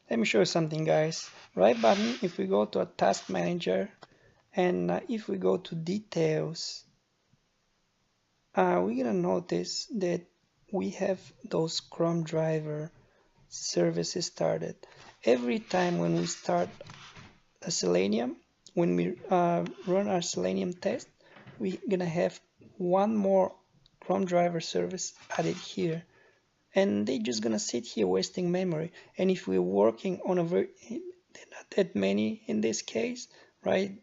Let me show you something, guys. Right button, if we go to a task manager, and if we go to details, we're gonna notice that we have those Chrome driver services started. Every time when we start a Selenium, when we run our Selenium test, we're gonna have one more Chrome driver service added here, and they're just gonna sit here wasting memory. And if we're working on they're not that many in this case, right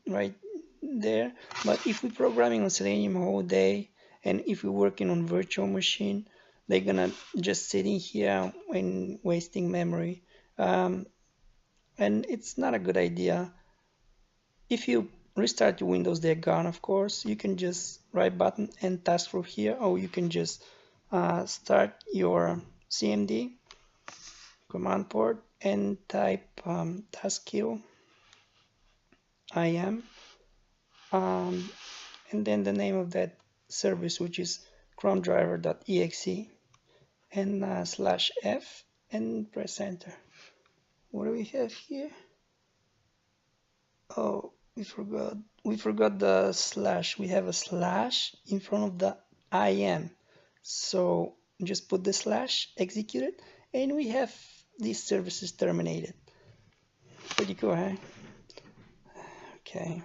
there. But if we're programming on Selenium all day, and if we're working on virtual machine, they're gonna just sitting here and wasting memory. And it's not a good idea. If you restart your Windows, they're gone, of course. You can just right button and task through here, or you can just start your CMD command port and type task kill IM, and then the name of that service, which is chromedriver.exe, and /f, and press enter. What do we have here? Oh, we forgot the slash. We have a slash in front of the IM. So just put the slash, execute it, and we have these services terminated. Pretty cool, huh? Okay.